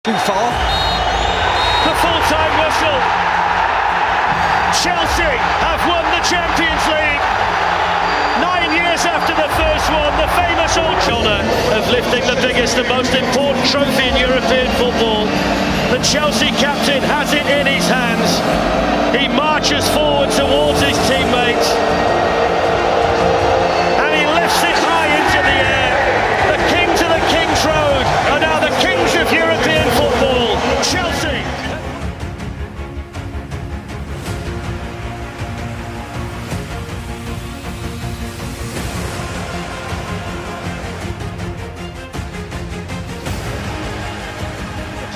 Too far. The full-time whistle. Chelsea have won the Champions League. 9 years after the first one, the famous old honour of lifting the biggest and most important trophy in European football. The Chelsea captain has it in his hands. He marches forward towards his teammates. And he lifts it high into the air. The kings of the King's Road are now the kings of European football. Chelsea.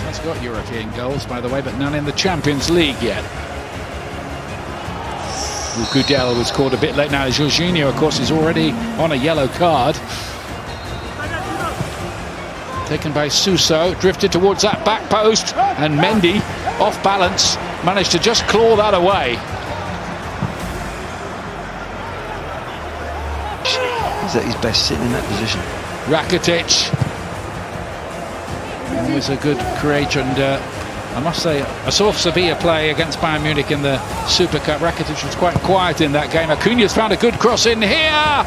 He's got European goals, by the way, but none in the Champions League yet. Gudel was caught a bit late now. Jorginho, of course, is already on a yellow card. Taken by Suso, drifted towards that back post, and Mendy, off balance, managed to just claw that away. He's at his best sitting in that position. Rakitic, always a good creator, and I must say, I saw Sevilla play against Bayern Munich in the Super Cup. Rakitic was quite quiet in that game. Acuña's found a good cross in here,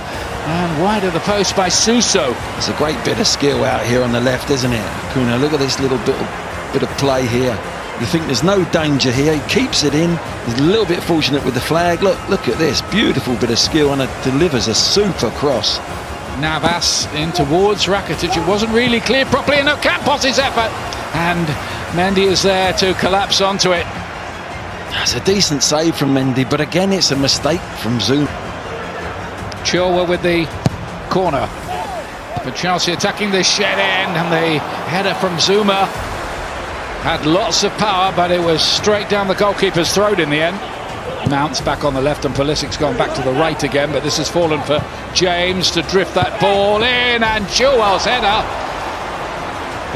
and wide of the post by Suso. It's a great bit of skill out here on the left, isn't it? Acuña, look at this little bit of play here. You think there's no danger here. He keeps it in. He's a little bit fortunate with the flag. Look at this beautiful bit of skill, and it delivers a super cross. Navas in towards Rakitic. It wasn't really clear properly enough. Campos' effort, and Mendy is there to collapse onto it. That's a decent save from Mendy, but again it's a mistake from Zouma. Chilwell with the corner, but Chelsea attacking the shed end, and the header from Zouma had lots of power, but it was straight down the goalkeeper's throat in the end. Mount's back on the left, and Pulisic's gone back to the right again, but this has fallen for James to drift that ball in, and Chilwell's header,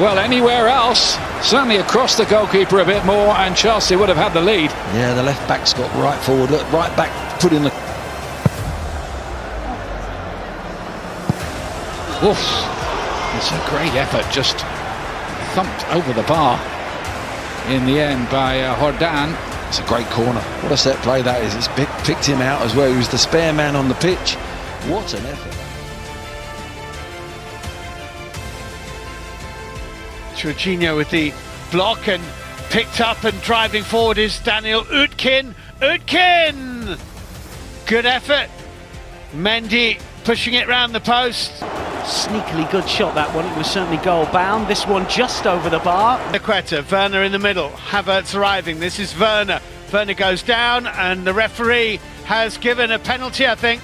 well, anywhere else, certainly across the goalkeeper a bit more, and Chelsea would have had the lead. Yeah, the left back's got right forward. Look, right back put in the... Oof, it's a great effort, just thumped over the bar in the end by Jordan. It's a great corner. What a set play that is. It's picked him out as well. He was the spare man on the pitch. What an effort. Jorginho with the block, and picked up and driving forward is Daniel Utkin. Utkin! Good effort. Mendy pushing it round the post. Sneakily good shot, that one. It was certainly goal bound. This one just over the bar. Equeta, Werner in the middle. Havertz arriving. This is Werner. Werner goes down, and the referee has given a penalty, I think.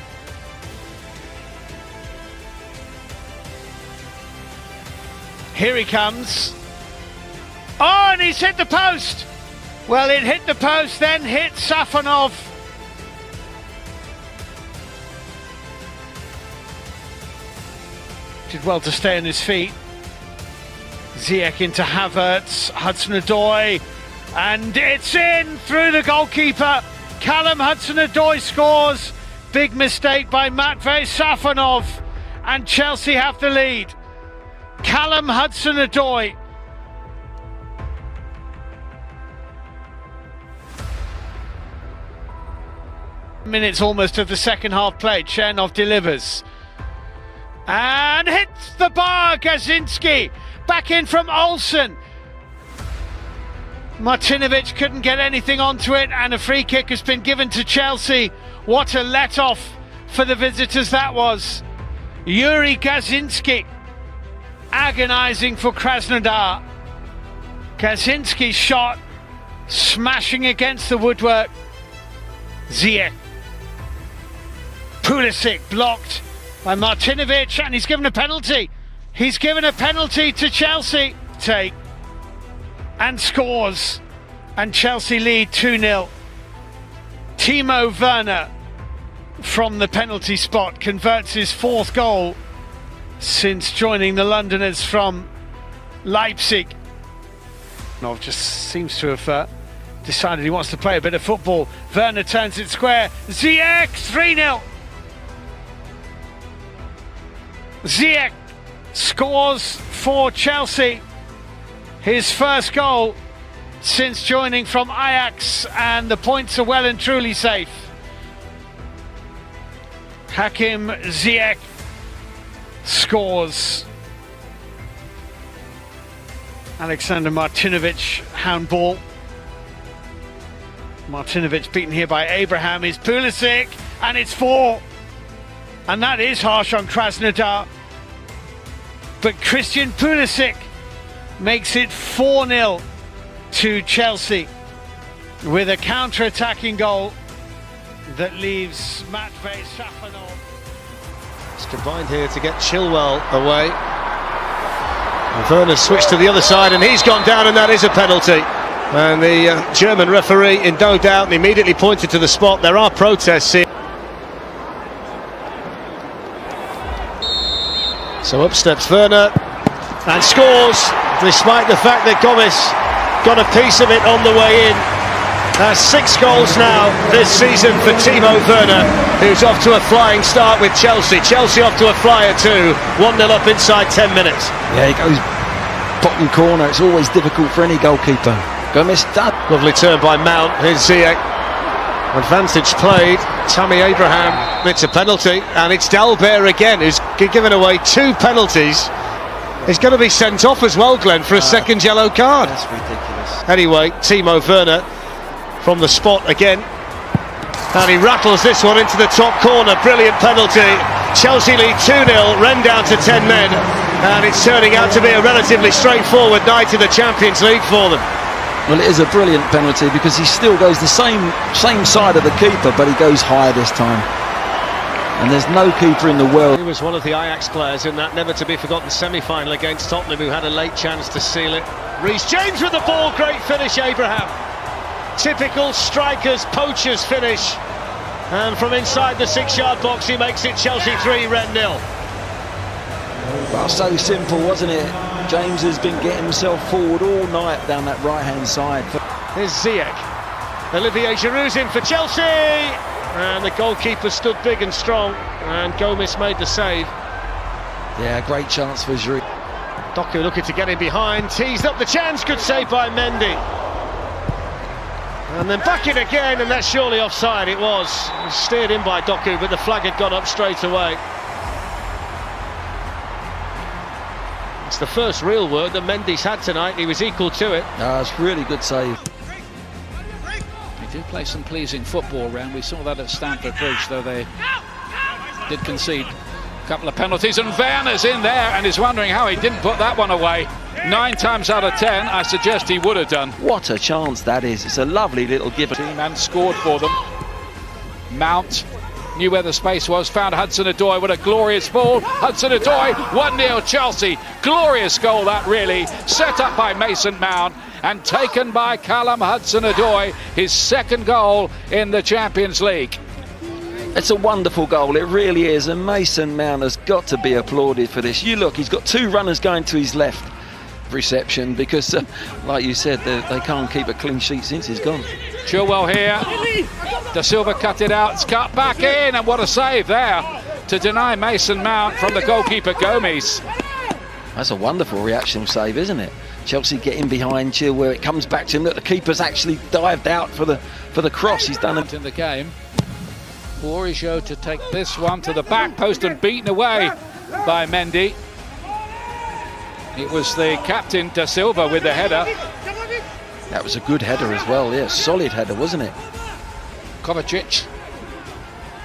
Here he comes. Oh, and he's hit the post. Well, it hit the post, then hit Safonov. Did well to stay on his feet. Ziyech into Havertz, Hudson-Odoi, and it's in through the goalkeeper. Callum Hudson-Odoi scores. Big mistake by Matvei Safonov, and Chelsea have the lead. Callum Hudson-Odoi. Minutes almost of the second half played. Chernov delivers and hits the bar. Gazinski back in from Olsen. Martinovic couldn't get anything onto it, and a free kick has been given to Chelsea. What a let-off for the visitors that was. Yuri Gazinski agonising for Krasnodar. Gazinski's shot smashing against the woodwork. Ziyech. Pulisic blocked by Martinovic, and he's given a penalty. He's given a penalty to Chelsea. Take and scores, and Chelsea lead 2-0. Timo Werner from the penalty spot converts his fourth goal since joining the Londoners from Leipzig. Nov just seems to have decided he wants to play a bit of football. Werner turns it square. Ziyech, 3-0. Ziyech scores for Chelsea. his first goal since joining from Ajax, and the points are well and truly safe. Hakim Ziyech scores. Alexander Martinovic handball. Martinovic beaten here by Abraham. Is Pulisic, and it's 4. And that is harsh on Krasnodar. But Christian Pulisic makes it 4-0 to Chelsea with a counter-attacking goal that leaves Matvei Safonov. It's combined here to get Chilwell away. And Werner switched to the other side, and he's gone down, and that is a penalty. And the German referee, in no doubt, and immediately pointed to the spot. There are protests here. So up steps Werner and scores, despite the fact that Gomez got a piece of it on the way in. 6 goals now this season for Timo Werner, who's off to a flying start with Chelsea. Chelsea off to a flyer too, 1-0 up inside 10 minutes. Yeah, he goes bottom corner. It's always difficult for any goalkeeper. Gomez done. Lovely turn by Mount. Here's Ziyech. Advantage played. Tammy Abraham. It's a penalty, and it's Dalbert again, who's given away 2 penalties. He's going to be sent off as well, Glenn, for a second yellow card. That's ridiculous. Anyway, Timo Werner from the spot again, and he rattles this one into the top corner. Brilliant penalty. Chelsea lead 2-0, Rennes down to 10 men, and it's turning out to be a relatively straightforward night in the Champions League for them. Well, it is a brilliant penalty because he still goes the same side of the keeper, but he goes higher this time. And there's no keeper in the world. He was one of the Ajax players in that never-to-be-forgotten semi-final against Tottenham, who had a late chance to seal it. Reece James with the ball, great finish, Abraham. Typical strikers, poachers finish. And from inside the 6-yard box, he makes it Chelsea 3, Rennes 0. Well, so simple, wasn't it? James has been getting himself forward all night down that right-hand side. Here's Ziyech. Olivier Giroud's in for Chelsea. And the goalkeeper stood big and strong, and Gomez made the save. Yeah, great chance for Giroud. Doku looking to get in behind, teased up the chance, good save by Mendy. And then back in again, and that's surely offside. It was. It was steered in by Doku, but the flag had gone up straight away. It's the first real word that Mendy's had tonight. He was equal to it. It's really good save. They do play some pleasing football round. We saw that at Stamford Bridge, though they did concede a couple of penalties, and Werner's in there and is wondering how he didn't put that one away. 9 times out of 10, I suggest he would have done. What a chance that is. It's a lovely little give. And scored for them. Mount knew where the space was, found Hudson-Odoi with a glorious ball. Hudson-Odoi, 1-0 Chelsea. Glorious goal that, really. Set up by Mason Mount and taken by Callum Hudson-Odoi, his 2nd goal in the Champions League. It's a wonderful goal, it really is, and Mason Mount has got to be applauded for this. You look, he's got 2 runners going to his left reception because, like you said, they can't keep a clean sheet since he's gone. Chilwell here. Da Silva cut it out, it's cut back in, and what a save there to deny Mason Mount from the goalkeeper Gomez. That's a wonderful reaction save, isn't it? Chelsea get in behind Chilwell, it comes back to him. Look, the keeper's actually dived out for the cross. He's done it in the game. Bourigeaud to take this one to the back post and beaten away by Mendy. It was the captain Da Silva with the header. That was a good header as well, yeah, solid header, wasn't it? Kovacic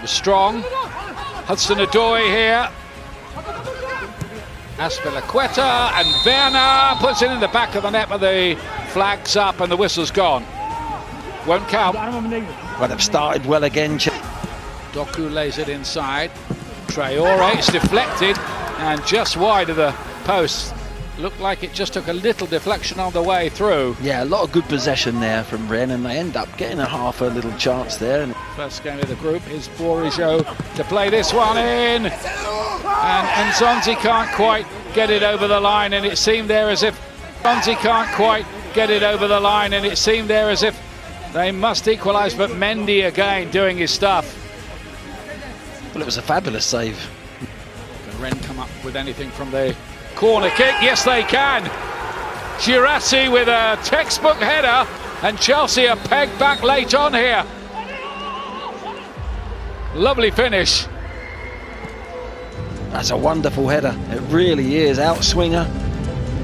was strong. Hudson-Odoi here. Azpilicueta, and Werner puts it in the back of the net, but the flag's up and the whistle's gone. Won't count. Well, they've started well again. Doku lays it inside. Traore, it's deflected and just wide of the post. Looked like it just took a little deflection on the way through. Yeah, a lot of good possession there from Rennes, and they end up getting a little chance there. First game of the group is Bourigeaud to play this one in. And Nzonzi can't quite get it over the line, and it seemed there as if they must equalise, but Mendy again doing his stuff. Well, it was a fabulous save. Can Rennes come up with anything from the corner kick? Yes, they can. Girassi with a textbook header, and Chelsea are pegged back late on here. Lovely finish. That's a wonderful header. It really is. Outswinger.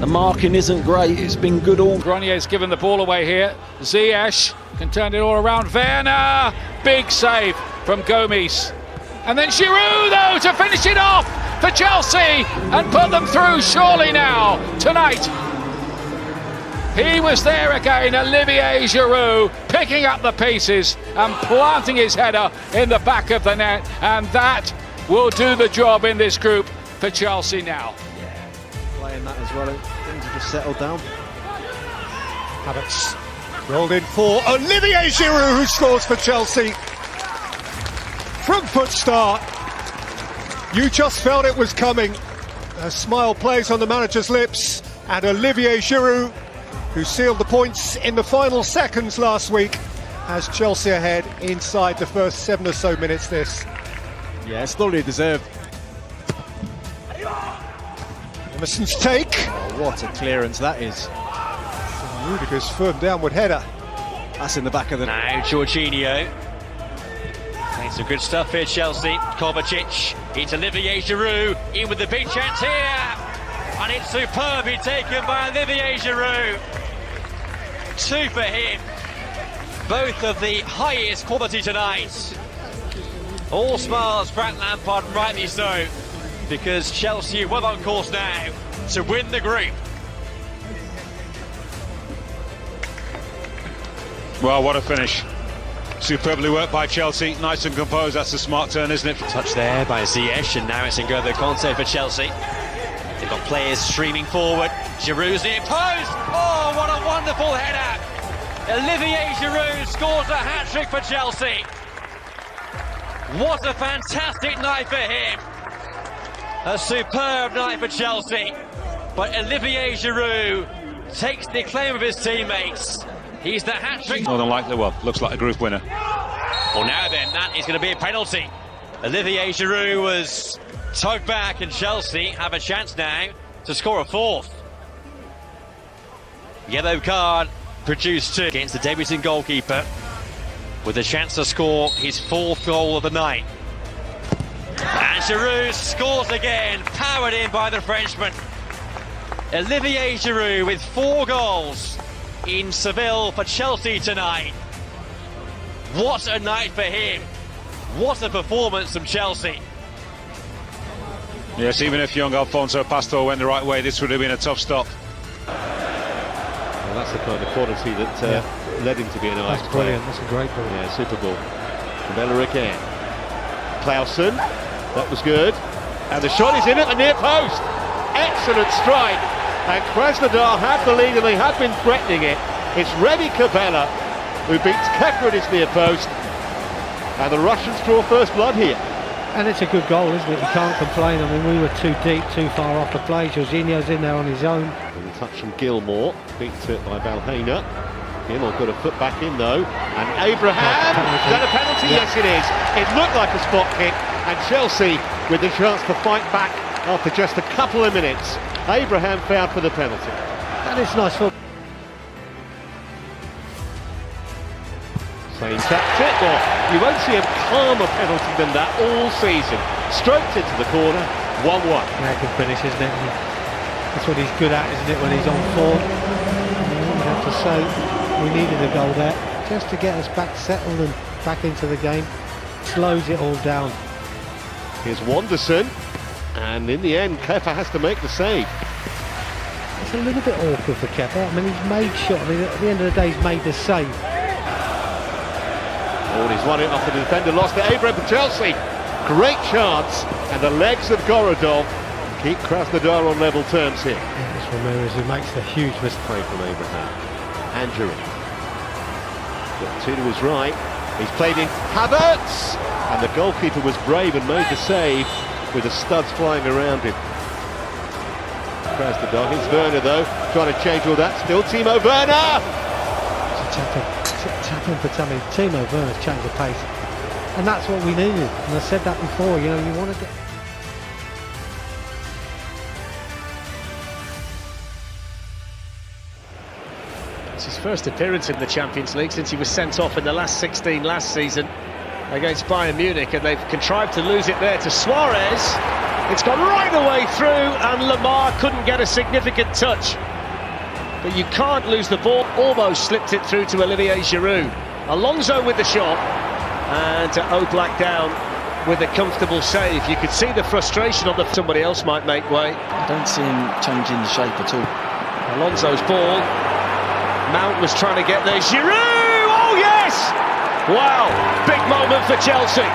The marking isn't great. It's been good all. Gronier's given the ball away here. Ziyech can turn it all around. Werner, big save from Gomes. And then Giroud, though, to finish it off for Chelsea and put them through surely now, tonight. He was there again, Olivier Giroud, picking up the pieces and planting his header in the back of the net. And that will do the job in this group for Chelsea now. Playing that as well, things have just settled down. Havertz rolled in for Olivier Giroud, who scores for Chelsea. Front foot start. You just felt it was coming. A smile plays on the manager's lips, and Olivier Giroud, who sealed the points in the final seconds last week, has Chelsea ahead inside the first 7 or so minutes this. Yeah, it's thoroughly deserved. Emerson's take. Oh, what a clearance that is. Rudiger's firm downward header. That's in the back of the... Now Jorginho. Playing some good stuff here, Chelsea. Kovacic. It's Olivier Giroud. In with the big chance here. And it's superbly taken by Olivier Giroud. 2 for him. Both of the highest quality tonight. All smiles, Frank Lampard, and rightly so, because Chelsea are well on course now to win the group. Well, what a finish. Superbly worked by Chelsea. Nice and composed. That's a smart turn, isn't it? Touch there by Ziyech, and now it's N'Golo Kanté for Chelsea. They've got players streaming forward. Giroud's near post. Oh, what a wonderful header. Olivier Giroud scores a hat-trick for Chelsea. What a fantastic night for him. A superb night for Chelsea. But Olivier Giroud takes the acclaim of his teammates. He's the hat-trick. More than likely, well, looks like a group winner. Well, now then, that is going to be a penalty. Olivier Giroud was tugged back, and Chelsea have a chance now to score a 4th. Yellow card produced too against the debuting goalkeeper, with a chance to score his 4th goal of the night. And Giroud scores again, powered in by the Frenchman. Olivier Giroud with 4 goals in Seville for Chelsea tonight. What a night for him. What a performance from Chelsea. Yes, even if young Alfonso Pastor went the right way, this would have been a tough stop. Well, that's the kind of quality that led him to be an nice player. Brilliant, that's a great ball. Yeah, super ball. Bella again. Clausen, that was good. And the shot is in at the near post. Excellent strike. And Krasnodar had the lead and they had been threatening it. It's Redi Cabella who beats Keka at his near post. And the Russians draw first blood here. And it's a good goal, isn't it? You can't complain. I mean, we were too deep, too far off the play. Jorginho's in there on his own. And a touch from Gilmore, beat it by Valhena. Gilmore got a foot back in though. And Abraham, is that a penalty? Yeah. Yes it is. It looked like a spot kick. And Chelsea with the chance to fight back after just a couple of minutes. Abraham fouled for the penalty. And it's nice for... Same tactic, or you won't see a calmer penalty than that all season. Stroked into the corner, 1-1. Yeah, good finish, isn't it? That's what he's good at, isn't it, when he's on form? I have to say, we needed a goal there, just to get us back settled and back into the game. Slows it all down. Here's Wanderson, and in the end, Kepa has to make the save. It's a little bit awkward for Kepa. I mean, he's made shot. I mean, at the end of the day, he's made the save. Oh, he's won it off the defender, lost to Abraham for Chelsea. Great chance, and the legs of Gorodov keep Krasnodar on level terms here. Yeah, it's Ramirez who makes the huge mistake from Abraham. Andrew. Got 2 to his right. He's played in Havertz, and the goalkeeper was brave and made the save with the studs flying around him. Krasnodar, here's Werner though, trying to change all that. Still Timo Werner! Tapping for Tommy. Timo Werner's changed the pace, and that's what we needed. And I said that before. You know, you want to get. It's his first appearance in the Champions League since he was sent off in the last 16 last season against Bayern Munich, and they've contrived to lose it there to Suarez. It's gone right the way through, and Lamar couldn't get a significant touch. But you can't lose the ball. Almost slipped it through to Olivier Giroud. Alonso with the shot, and Oblak down with a comfortable save. You could see the frustration on somebody else might make way. I don't see him changing the shape at all. Alonso's ball. Mount was trying to get there. Giroud! Oh yes! Wow, big moment for Chelsea.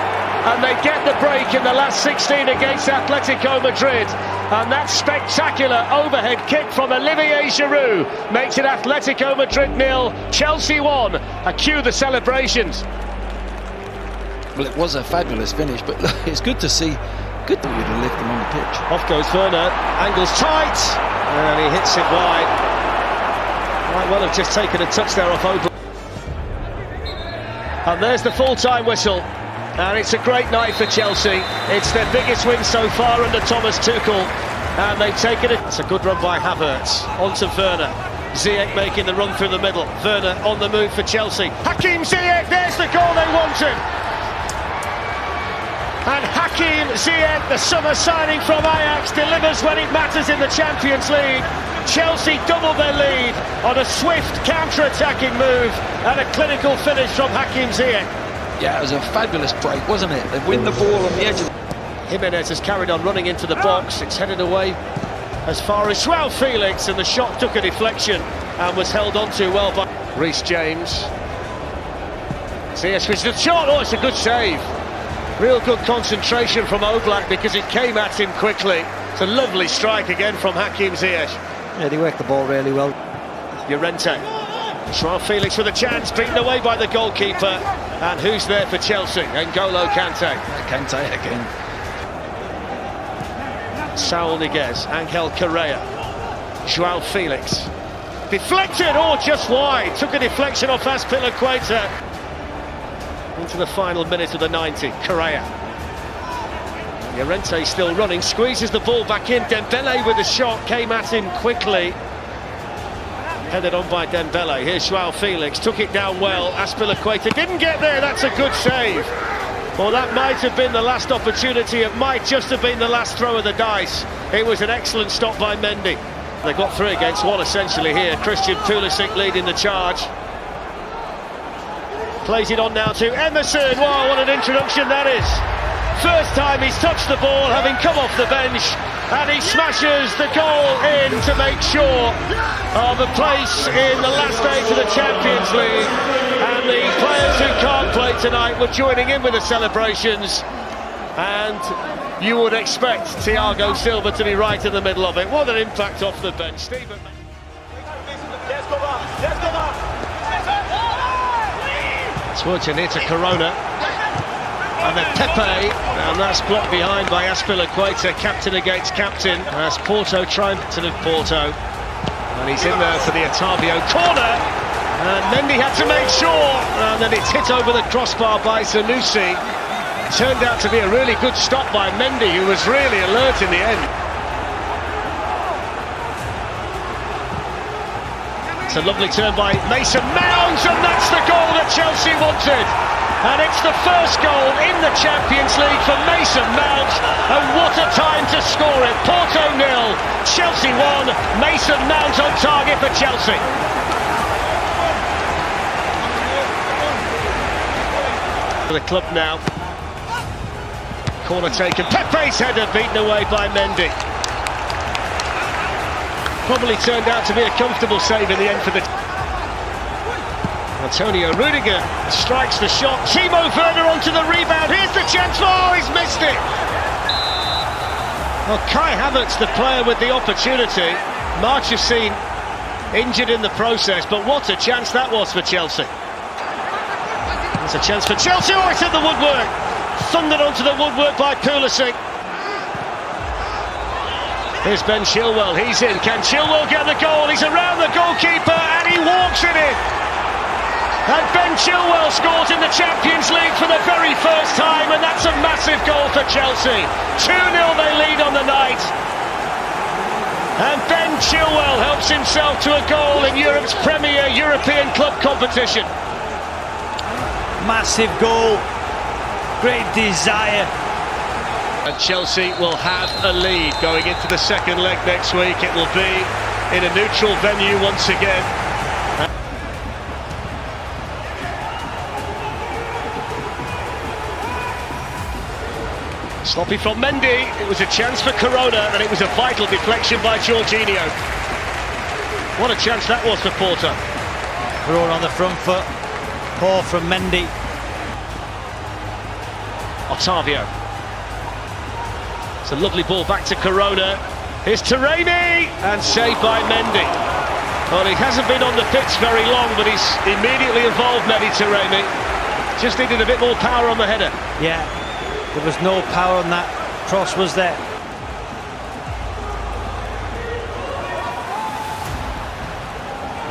And they get the break in the last 16 against Atletico Madrid. And that spectacular overhead kick from Olivier Giroud makes it Atletico Madrid 0, Chelsea 1. Cue the celebrations. Well, it was a fabulous finish, but look, it's good to see. Good that we'd have left him on the pitch. Off goes Werner, angles tight, and he hits it wide. Might well have just taken a touch there off Oblak. And there's the full-time whistle. And it's a great night for Chelsea. It's their biggest win so far under Thomas Tuchel. And they've taken it. It's a good run by Havertz. On to Werner. Ziyech making the run through the middle. Werner on the move for Chelsea. Hakim Ziyech, there's the goal they wanted. And Hakim Ziyech, the summer signing from Ajax, delivers when it matters in the Champions League. Chelsea double their lead on a swift counter-attacking move and a clinical finish from Hakim Ziyech. Yeah, it was a fabulous break, wasn't it? They win the ball on the edge of the... Jimenez has carried on running into the box. It's headed away as far as João Felix, and the shot took a deflection and was held on to well by Reece James. Ziyech with the shot. Oh, it's a good save. Real good concentration from Oblak because it came at him quickly. It's a lovely strike again from Hakim Ziyech. Yeah, they worked the ball really well. Llorente. João Felix with a chance, beaten away by the goalkeeper. And who's there for Chelsea? N'Golo Kante. Kante again. Saúl Ñíguez, Ángel Correa, João Felix. Deflected, oh, just wide. Took a deflection off Azpilicueta. Into the final minute of the 90, Correa. Llorente still running, squeezes the ball back in. Dembele with a shot, came at him quickly. Headed on by Dembele. Here's João Felix, took it down well. Azpilicueta didn't get there, that's a good save. Well, that might have been the last opportunity. It might just have been the last throw of the dice. It was an excellent stop by Mendy. They got through against one essentially here. Christian Pulisic leading the charge. Plays it on now to Emerson. Wow, what an introduction that is. First time he's touched the ball, having come off the bench, and he smashes the goal in to make sure of a place in the last stage of the Champions League. And the players who can't play tonight were joining in with the celebrations. And you would expect Thiago Silva to be right in the middle of it. What an impact off the bench. Stephen. Towards near to Corona. And then Pepe, and that's blocked behind by Azpilicueta, captain against captain, as Porto triumphant of Porto. And he's in there for the Otavio corner, and Mendy had to make sure, and then it's hit over the crossbar by Zanussi. Turned out to be a really good stop by Mendy, who was really alert in the end. It's a lovely turn by Mason Mount, and that's the goal that Chelsea wanted. And it's the first goal in the Champions League for Mason Mount, and what a time to score it. Porto 0, Chelsea 1, Mason Mount on target for Chelsea. For the club now. Corner taken, Pepe's header beaten away by Mendy. Probably turned out to be a comfortable save in the end for the... Antonio Rudiger strikes the shot. Timo Werner onto the rebound. Here's the chance. Oh, he's missed it. Well, Kai Havertz, the player with the opportunity. March has seen injured in the process, but what a chance that was for Chelsea. It's a chance for Chelsea. Oh, it's in the woodwork. Thundered onto the woodwork by Pulisic. Here's Ben Chilwell. He's in. Can Chilwell get the goal? He's around the goalkeeper and he walks it in. And Ben Chilwell scores in the Champions League for the very first time, and that's a massive goal for Chelsea. 2-0 they lead on the night. And Ben Chilwell helps himself to a goal in Europe's premier European club competition. Massive goal, great desire. And Chelsea will have a lead going into the second leg next week. It will be in a neutral venue once again. Sloppy from Mendy, it was a chance for Corona, and it was a vital deflection by Jorginho. What a chance that was for Porto. Corona on the front foot, poor from Mendy. Otavio. It's a lovely ball back to Corona. Here's Taremi, and saved by Mendy. Well, he hasn't been on the pitch very long, but he's immediately involved, Mehdi Taremi. Just needed a bit more power on the header. Yeah. There was no power on that, cross was there.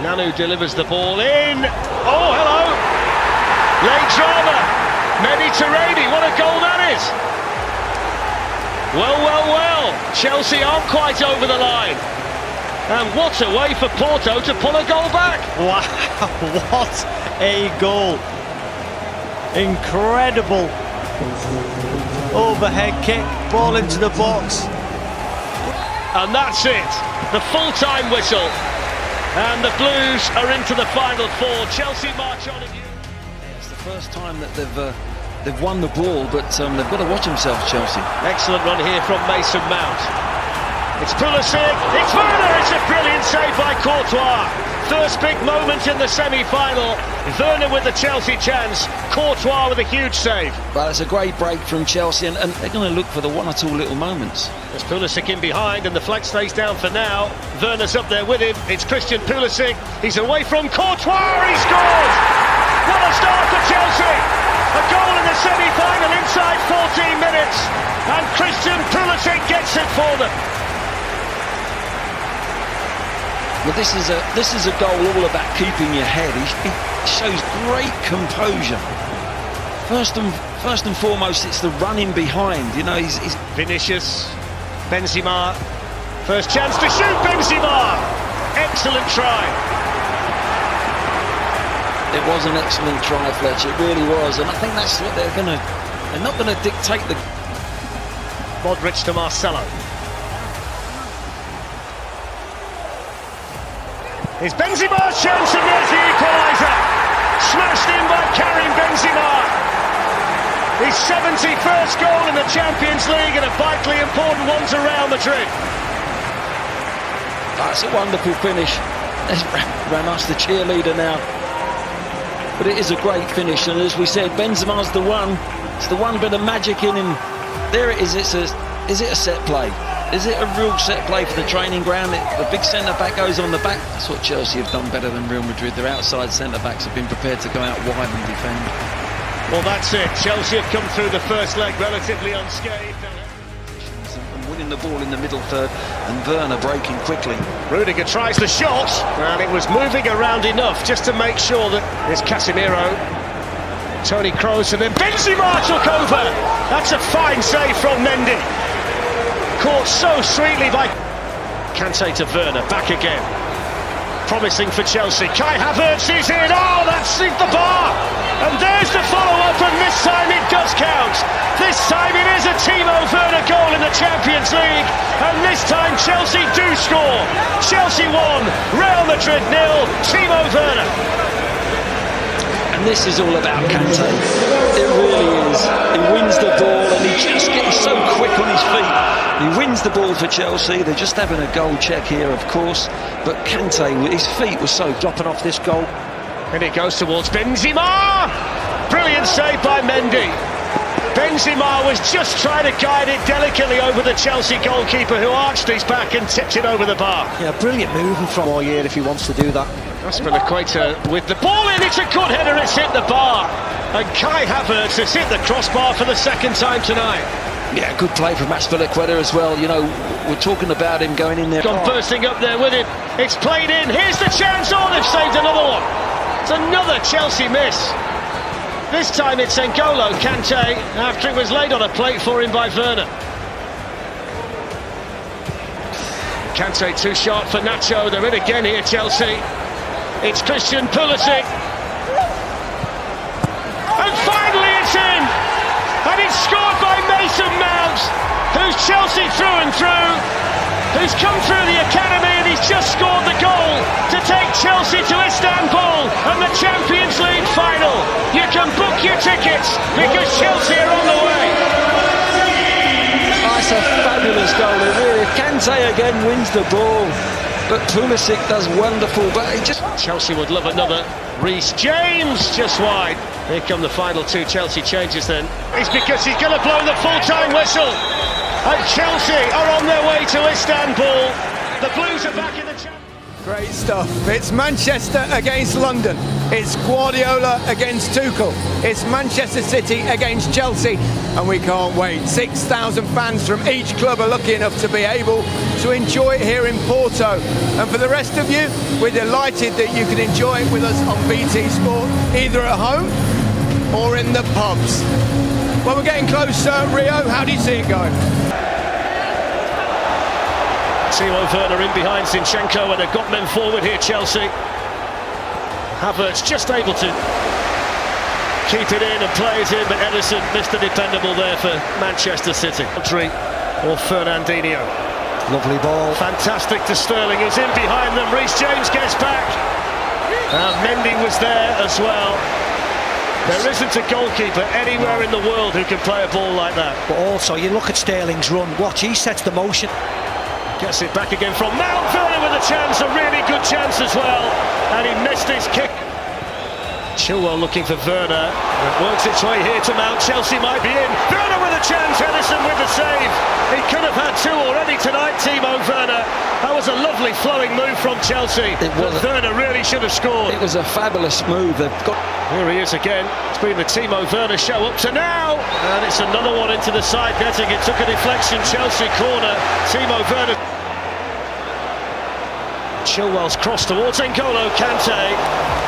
Nanu delivers the ball in. Oh, hello! Late drama. Mehdi Taremi, what a goal that is! Well. Chelsea aren't quite over the line. And what a way for Porto to pull a goal back! Wow, what a goal! Incredible! Overhead kick, ball into the box. And that's it, the full-time whistle. And the Blues are into the final four. Chelsea march on in. It's the first time that they've won the ball, but they've got to watch themselves, Chelsea. Excellent run here from Mason Mount. It's Pulisic, it's Werner, it's a brilliant save by Courtois. First big moment in the semi-final. Werner with the Chelsea chance, Courtois with a huge save. Well, it's a great break from Chelsea, and they're going to look for the one or two little moments. There's Pulisic in behind, and the flag stays down for now. Werner's up there with him. It's Christian Pulisic. He's away from Courtois. He scores! What a start for Chelsea! A goal in the semi-final inside 14 minutes, and Christian Pulisic gets it for them. Well, this is a goal all about keeping your head. He shows great composure. First and foremost, it's the running behind. You know, he's Vinicius, Benzema, first chance to shoot. Benzema, excellent try. It was an excellent try, Fletcher. It really was, and I think that's what they're not going to dictate the. Modric to Marcelo. It's Benzema's chance, and there's the equaliser. Smashed in by Karim Benzema. His 71st goal in the Champions League, and a vitally important one to Real Madrid. That's a wonderful finish. There's Ramos, the cheerleader now. But it is a great finish, and as we said, Benzema's the one. It's the one bit of magic in him. There it is. Is it a set play? Is it a real set play for the training ground? The big centre-back goes on the back. That's what Chelsea have done better than Real Madrid. Their outside centre-backs have been prepared to go out wide and defend. Well, that's it. Chelsea have come through the first leg relatively unscathed. And winning the ball in the middle third, and Werner breaking quickly. Rudiger tries the shot, and it was moving around enough just to make sure that there's Casemiro, Toni Kroos, and then Benzema took over. That's a fine save from Mendy. Caught so sweetly by Kante to Werner, back again. Promising for Chelsea. Kai Havertz is in. Oh, that's hit the bar. And there's the follow-up, and this time it does count. This time it is a Timo Werner goal in the Champions League, and this time Chelsea do score. Chelsea 1, Real Madrid 0, Timo Werner. And this is all about Kante. It really is. He wins the ball, and he's so quick on his feet. He wins the ball for Chelsea. They're just having a goal check here, of course. But Kante, his feet were so dropping off this goal. And it goes towards Benzema. Brilliant save by Mendy. Benzema was just trying to guide it delicately over the Chelsea goalkeeper, who arched his back and tipped it over the bar. Yeah, brilliant moving from all year if he wants to do that. Azpilicueta with the ball in. It's a good header. It's hit the bar. And Kai Havertz has hit the crossbar for the second time tonight. Yeah, good play from Azpilicueta as well. You know, we're talking about him going in there. Gone bursting up there with him. It's played in. Here's the chance. Oh, they've saved another one. It's another Chelsea miss. This time it's N'Golo Kante, after it was laid on a plate for him by Werner. Kante too sharp for Nacho. They're in again here, Chelsea. It's Christian Pulisic. And finally it's in! And it's scored by Mason Mount, who's Chelsea through and through, who's come through the academy, and he's just scored the goal to take Chelsea to Istanbul and the Champions League final. You can book your tickets because Chelsea are on the way. That's a fabulous goal, it really. Kante again wins the ball, but Pulisic does wonderful, but he just... Chelsea would love another. Reece James just wide. Here come the final two Chelsea changes then. It's because he's going to blow the full-time whistle. And Chelsea are on their way to Istanbul. The Blues are back in the Champions. Great stuff. It's Manchester against London. It's Guardiola against Tuchel. It's Manchester City against Chelsea. And we can't wait. 6,000 fans from each club are lucky enough to be able to enjoy it here in Porto. And for the rest of you, we're delighted that you can enjoy it with us on BT Sport, either at home or in the pubs. Well, we're getting close, Rio. How do you see it going? Timo Werner in behind Zinchenko, and they've got men forward here, Chelsea. Havertz just able to keep it in and play it in, but Ederson, Mr. Dependable there for Manchester City. Or Fernandinho. Lovely ball. Fantastic to Sterling, who's in behind them. Reece James gets back. Mendy was there as well. There isn't a goalkeeper anywhere in the world who can play a ball like that. But also, you look at Sterling's run. Watch, he sets the motion. Gets it back again from Mount. Werner with a chance, a really good chance as well. And he missed his kick. Chilwell looking for Werner. It works its way here to Mount. Chelsea might be in. Werner with a chance. Ederson with the save. He could have had two already tonight, Timo Werner. That was a lovely flowing move from Chelsea. But Werner really should have scored. It was a fabulous move. They've got... Here he is again. It's been the Timo Werner show up to now. And it's another one into the side netting. It took a deflection. Chelsea corner. Timo Werner. Chilwell's cross towards N'Golo Kante.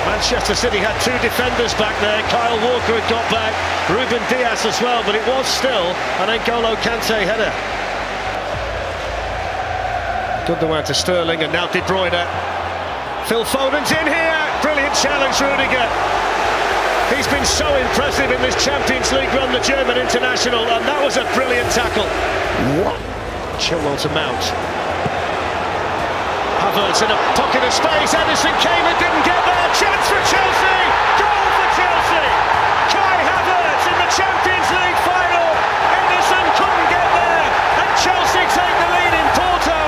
Manchester City had two defenders back there. Kyle Walker had got back. Ruben Dias as well, but it was still an N'Golo Kante header. Gundogan to Sterling, and now De Bruyne. Phil Foden's in here. Brilliant challenge, Rudiger. He's been so impressive in this Champions League run, the German international, and that was a brilliant tackle. Chilwell to Mount. Havertz in a pocket of space. Ederson came and didn't get there. Chance for Chelsea. Goal for Chelsea. Kai Havertz in the Champions League final. Ederson couldn't get there, and Chelsea take the lead in Porto.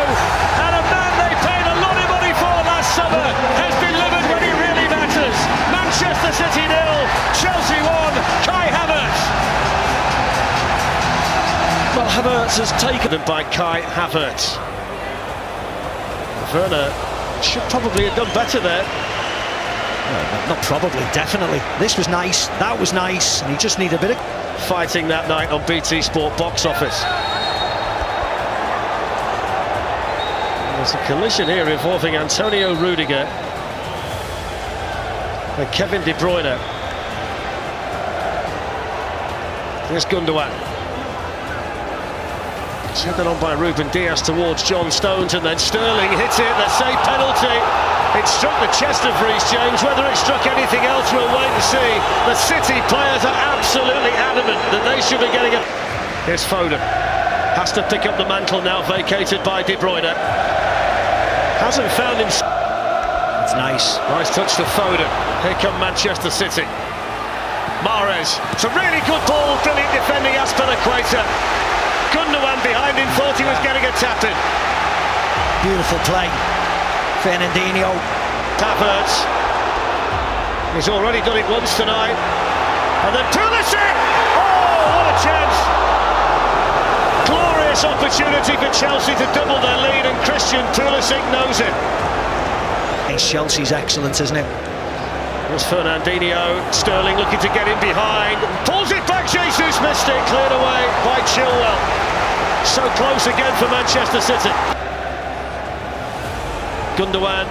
And a man they paid a lot of money for last summer has delivered when he really matters. Manchester City 0, Chelsea 1. Kai Havertz. Well, Havertz has taken them by Kai Havertz. Werner should probably have done better there. No, not probably, definitely. This was nice, that was nice, and he just needed a bit of fighting that night on BT Sport box office. There's a collision here involving Antonio Rudiger and Kevin De Bruyne. Here's Gundogan. Taken on by Ruben Dias towards John Stones, and then Sterling hits it. They say penalty. It struck the chest of Reece James. Whether it struck anything else, we'll wait and see. The City players are absolutely adamant that they should be getting it. Here's Foden. Has to pick up the mantle now, vacated by De Bruyne. Hasn't found him. It's nice. Nice touch to Foden. Here come Manchester City. Mahrez. It's a really good ball. Brilliant defending, Azpilicueta. Gundogan behind him, thought he was getting a tap in. Beautiful play. Fernandinho. Havertz. He's already done it once tonight. And then Pulisic! Oh, what a chance! Glorious opportunity for Chelsea to double their lead, and Christian Pulisic knows it. It's Chelsea's excellence, isn't it? There's Fernandinho. Sterling looking to get in behind. Pulls it back. Jesus missed it. Cleared away by Chilwell. So close again for Manchester City. Gundogan.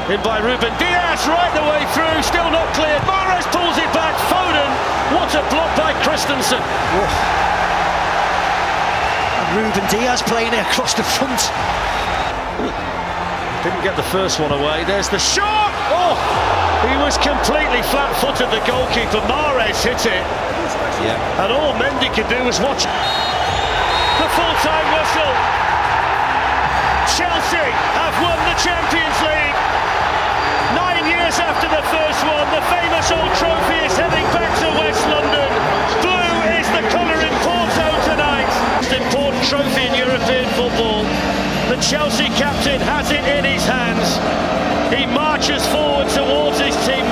In by Ruben Dias. Right the way through. Still not cleared. Mahrez pulls it back. Foden. What a block by Christensen. Ruben Diaz playing it across the front. Didn't get the first one away. There's the shot! Oh! He was completely flat-footed, the goalkeeper. Mahrez hit it. Yeah. And all Mendy could do was watch. The full-time whistle. Chelsea have won the Champions League. 9 years after the first one, the famous old trophy is heading back to West London. Blue is the colour in Porto tonight. Most important trophy in European football. The Chelsea captain has it in his hands. He marches forward towards his team.